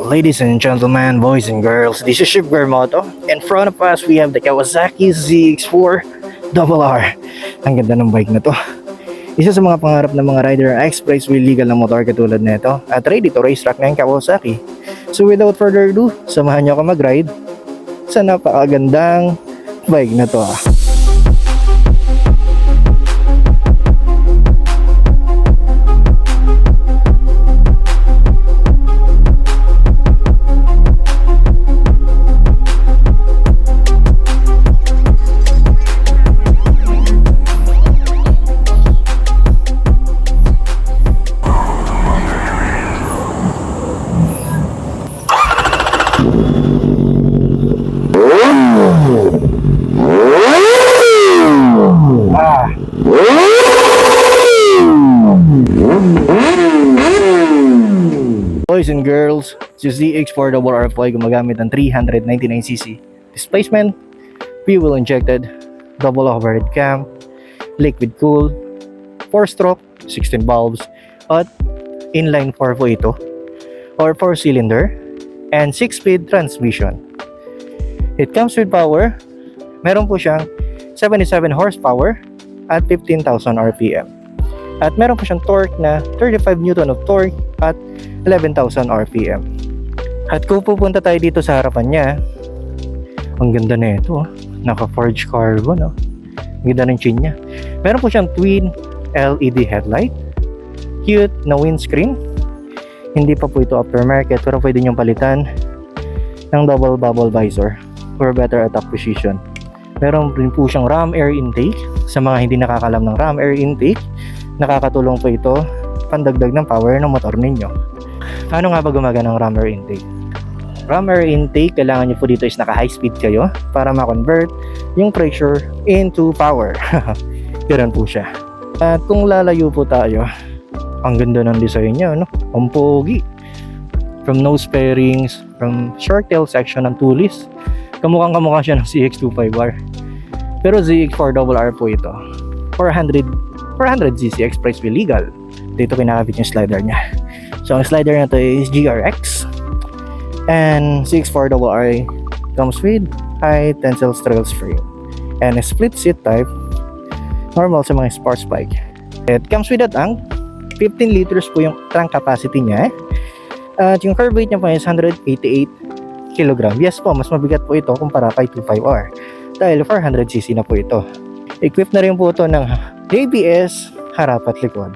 Ladies and gentlemen, boys and girls, this is Ship Moto. In front of us, we have the Kawasaki ZX4RR. Ang ganda ng bike na to. Isa sa mga pangarap ng mga rider ang expressway legal na motor katulad nito at ready to racetrack ng Kawasaki. So without further ado, samahan niyo ako mag-ride sa napakagandang bike na to. Boys and girls, si ZX4RR po ay gumagamit ng 399cc displacement, fuel injected, double overhead cam, liquid cool, 4-stroke, 16 valves, at inline 4 po ito, or 4-cylinder, and 6-speed transmission. It comes with power. Meron po siyang 77 horsepower at 15,000 RPM. At meron po siyang torque na 35 Newton of torque at 11,000 RPM. At kung pupunta tayo dito sa harapan niya, ang ganda na ito. Naka-forged carbon. Ang ganda ng chin niya. Meron po siyang twin LED headlight. Cute na windscreen. Hindi pa po ito aftermarket pero pwede niyong palitan ng double bubble visor for better attack position. Meron rin po siyang ram air intake. Sa mga hindi nakakalam ng ram air intake, nakakatulong po ito pandagdag ng power ng motor ninyo. Paano nga ba gumagana ng ram air intake? Ram air intake, kailangan nyo po dito is naka high speed kayo para ma-convert yung pressure into power. Ganun po siya. At kung lalayo po tayo, ang ganda ng design niya, no? Ang pogi. From nose pairings, from short tail section ng tulis, kamukhang-kamukha siya ng CX-25R. Pero ZX4RR po ito. 400cc expressway legal. Dito kinakabit yung slider niya. So ang slider na to is GRX. And ZX4RR comes with high tensile strength frame and a split seat type, normal sa mga sports bike. It comes with a tank. 15 liters po yung tank capacity niya. At yung carb weight niya po is 188 kg. Yes po, mas mabigat po ito kumpara kay 25R. Dahil 400cc na po ito. Equipped na rin po ito ng ABS, harap at likod.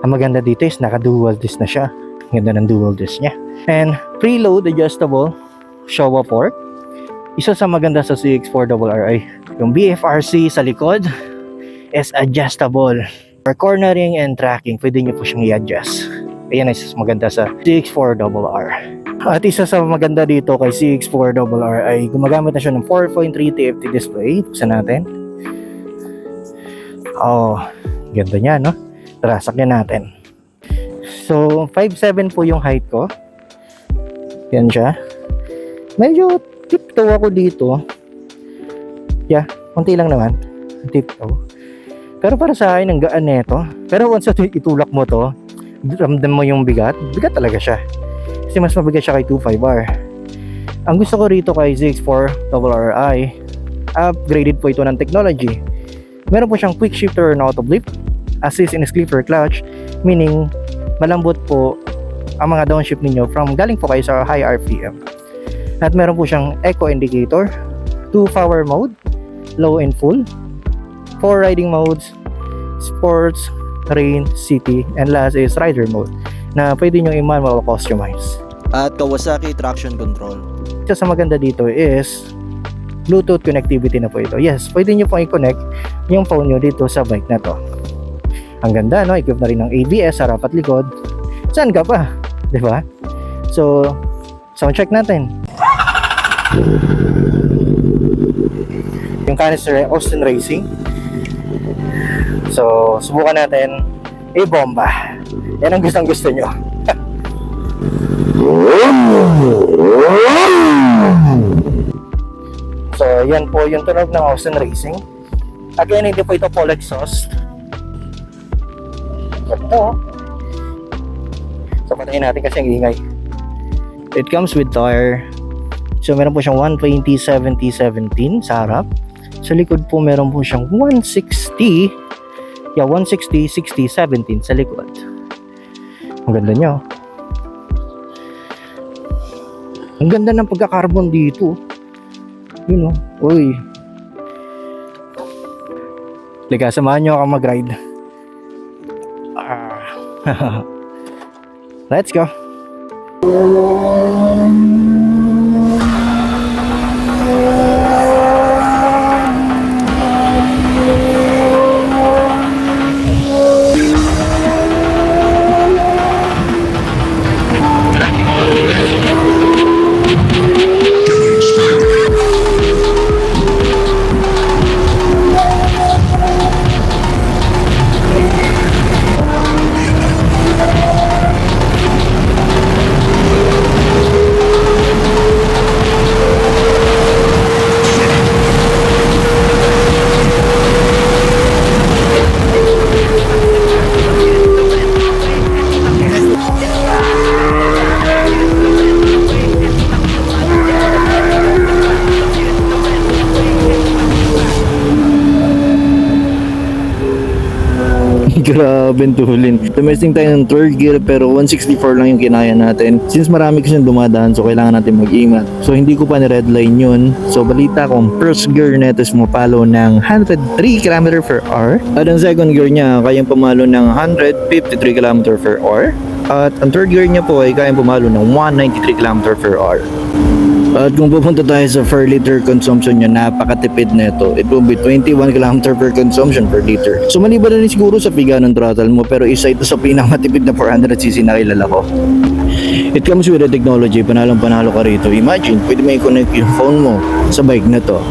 Ang maganda dito is naka-dual disc na siya. Ang ganda ng dual disc niya. And preload adjustable Showa port. Isa sa maganda sa ZX4RR ay yung BFRC sa likod is adjustable. For cornering and tracking, pwede nyo po siyang i-adjust. Ayan ay isa sa maganda sa ZX4RR. At isa sa maganda dito kay ZX4RR ay gumagamit na siya ng 4.3 TFT display. Buksan natin. Oh, ganda niya, no? Tara, sakyan natin. So, 5'7" po yung height ko. Yan siya. Medyo tiptoe ako dito. Yeah, konti lang naman. Tiptoe. Pero para sa akin, ang gaan nito. Pero once itulak mo to, ramdam mo yung bigat. Bigat talaga siya. Kasi mas mabigat siya kay 25R. Ang gusto ko rito kay ZX4RR ay upgraded po ito ng technology. Meron po siyang quick shifter na auto blip, assist in slipper clutch, meaning malambot po ang mga downshift ninyo from galing po kayo sa high RPM. At meron po siyang eco indicator, 2 power mode, low and full, 4 riding modes, sports, rain, city, and last is rider mode na pwede nyo i-manual customize. At Kawasaki traction control. Isa sa maganda dito is Bluetooth connectivity na po ito. Yes, pwede nyo pong i-connect yung phone nyo dito sa bike na to. Ang ganda, no? Equip na rin ng ABS, harap at likod. Saan ka pa? Diba? So, sound check natin. Yung canister Austin Racing. So, subukan natin i-bomba. Yan ang gustong-gusto nyo. So, yan po yung tunog ng Austin Racing. Again, hindi po ito full exhaust. Ito. So, patayin natin kasi ang ingay. It comes with tire. So meron po siyang 120, 70, 17 sa harap. Sa likod po meron po siyang 160. Yeah, 160, 60, 17 sa likod. Ang ganda niya. Ang ganda ng pagkakarbon dito. Yun o. Uy. Liga, samahan nyo ako mag-ride. Let's go. Grabe tuhulin. Tumesting tayo ng third gear pero 164 lang yung kinaya natin. Since marami kasi dumadaan so kailangan natin mag-ingat. So hindi ko pa ni-redline yun. So balita kong first gear neto is mapalo ng 103 km per hour. At ang second gear niya kayang pumalo ng 153 km per hour. At ang third gear niya po ay kayang pumalo ng 193 km per hour. At kung pupunta tayo sa per liter consumption niya, napakatipid nito. It will be 21 km per consumption per liter. So maliban na rin siguro sa piga ng throttle mo, pero isa ito sa pinakamatipid na 400cc na kilala ko. It comes with a technology, panalo ka rito. Imagine, pwede may connect yung phone mo sa bike na to.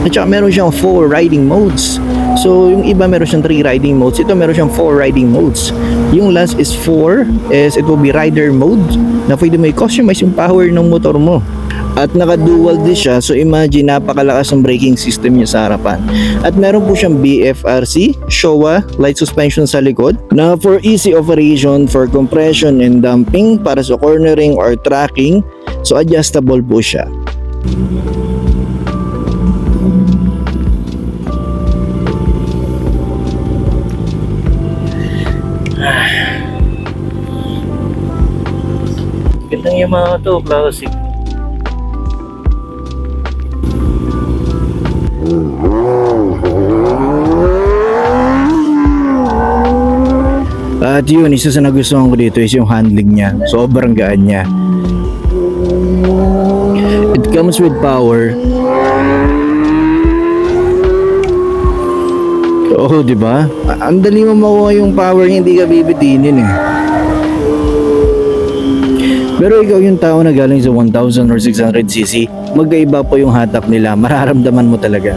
At saka meron siyang 4 riding modes. So yung iba meron siyang 3 riding modes, ito meron siyang 4 riding modes. Yung last is 4, it will be rider mode na pwede may customize yung power ng motor mo. At naka-dual disc siya, so imagine napakalakas ang braking system niya sa harapan. At meron po siyang BFRC, Showa, light suspension sa likod na for easy operation, for compression and damping, para sa cornering or tracking. So adjustable po siya. Gandang yung mga to, classic. At yun, isa sa nagustuhan ko dito is yung handling niya. Sobrang gaan niya. It comes with power. Oo, di ba? Ang dali mo makuha yung power, hindi ka bibitinin eh. Pero ikaw yung tao na galing sa 1000 or 600cc, magkaiba po yung hatak nila, mararamdaman mo talaga.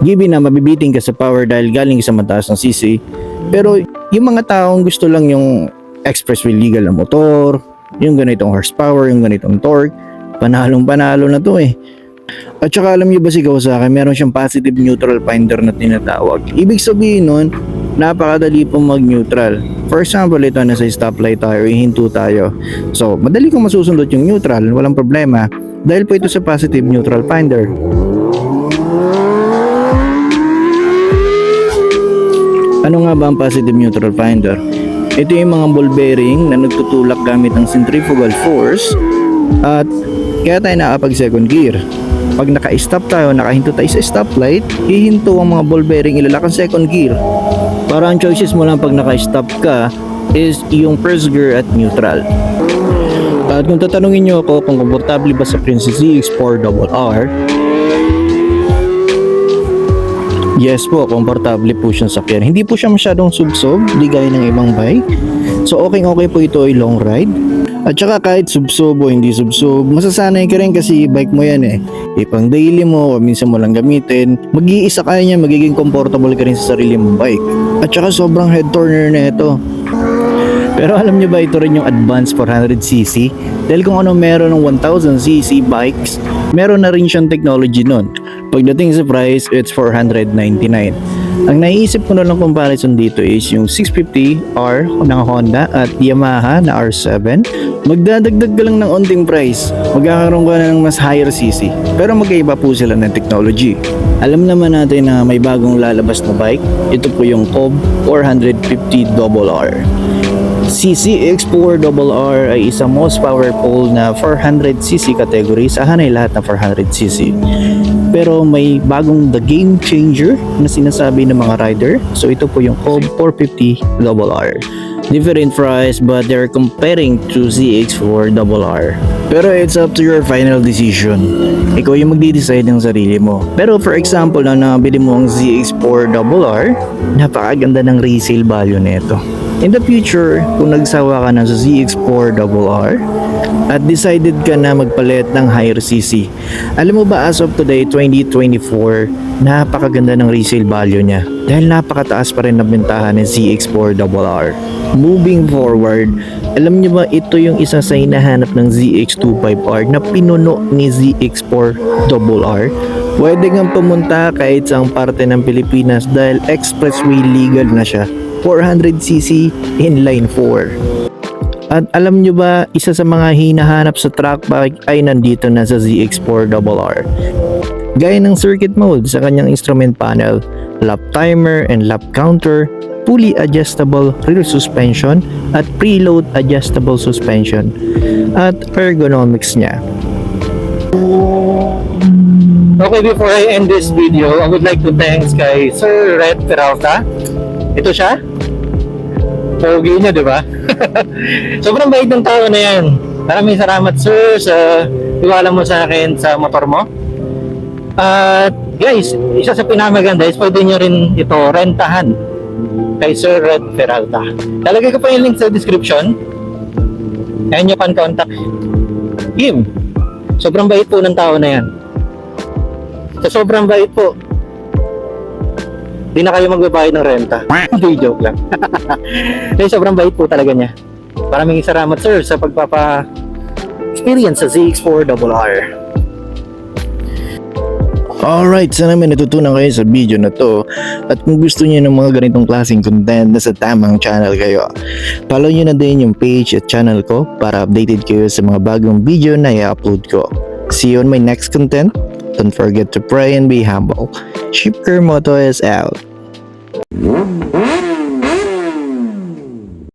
Given na mabibiting ka sa power dahil galing sa mataas ng cc, pero yung mga taong gusto lang yung express wheel legal na motor, yung ganitong horsepower, yung ganitong torque, panalong panalo na to eh. At saka alam niyo ba si Kawasaki, meron siyang positive neutral finder na tinatawag. Ibig sabihin nun, napakadali pong mag-neutral. For example, ito na sa stoplight tayo, ihinto tayo. So, madali kong masusundot yung neutral, walang problema. Dahil po ito sa positive neutral finder. Ano nga ba ang positive neutral finder? Ito yung mga ball bearing na nagtutulak gamit ng centrifugal force at kaya tayo nakapag second gear. Pag naka-stop tayo, nakahinto tayo sa stoplight, hihinto ang mga ball bearing, ilalak ang second gear. Para ang choices mo lang pag naka-stop ka is yung first gear at neutral. At kung tatanungin nyo ako kung komportable ba sa Princess ZX4RR, yes po, komportable po siyang sakyan. Hindi po siya masyadong subsob, di gaya ng ibang bike. So okay po ito ay long ride. At saka kahit subsob o hindi subsob, masasanay ka rin kasi bike mo yan eh. Ipang daily mo o minsan mo lang gamitin, mag-iisa ka niya, magiging comfortable ka rin sa sarili mong bike. At saka sobrang head turner na ito. Pero alam nyo ba ito rin yung advanced 400cc? Dahil kung ano meron ng 1000cc bikes, meron na rin siyang technology nun. Pagdating sa price, it's $499. Ang naiisip ko na lang comparison dito is yung 650R ng Honda at Yamaha na R7. Magdadagdag ka lang ng onting price, magkakaroon ka na ng mas higher CC. Pero magkaiba po sila ng technology. Alam naman natin na may bagong lalabas na bike. Ito po yung COB 450RR. CCX4RR ay isang most powerful na 400cc category sa hanay lahat ng 400cc. Pero may bagong the game changer na sinasabi ng mga rider. So ito po yung COB 450RR. Different price but they're comparing to ZX4RR. Pero it's up to your final decision. Ikaw yung magdi-decide ng sarili mo. Pero for example, na nabili mo ang ZX4RR, napakaganda ng resale value nito. In the future, kung nagsawa ka na sa ZX4RR at decided ka na magpalit ng higher CC, alam mo ba as of today, 2024, napakaganda ng resale value niya dahil napakataas pa rin ng bentahan ng ZX4RR. Moving forward, alam niyo ba ito yung isa sa hinahanap ng ZX25R na pinuno ni ZX4RR? Pwede kang pumunta kahit sa parte ng Pilipinas dahil expressway legal na siya. 400cc inline 4. At alam nyo ba, isa sa mga hinahanap sa track bike ay nandito na sa ZX4RR. Gaya ng circuit mode sa kanyang instrument panel, lap timer and lap counter, fully adjustable rear suspension at preload adjustable suspension, at ergonomics niya. Okay, before I end this video, I would like to thank kay Sir Red Peralta. Ito siya. Pogi niya, di ba? Sobrang bait ng tao na yan. Maraming salamat, sir, sa tiwala mo sa akin sa motor mo. At guys, isa sa pinamaganda is pwede nyo rin ito rentahan kay Sir Red Peralta. Lalagay ko pa yung link sa description. Kaya nyo kan contact him. Sobrang bait po ng tao na yan. Sa sobrang bait po, di na kayo magbabayad ng renta. Hindi, joke lang. Dahil sobrang bait po talaga niya. Maraming salamat, sir, sa pagpapa-experience sa ZX4RR. Alright, sana may natutunan kayo sa video na to. At kung gusto niyo ng mga ganitong klaseng content, nasa tamang channel kayo. Follow niyo na din yung page at channel ko para updated kayo sa mga bagong video na i-upload ko. See you on my next content. Don't forget to pray and be humble. Shipker Moto is out.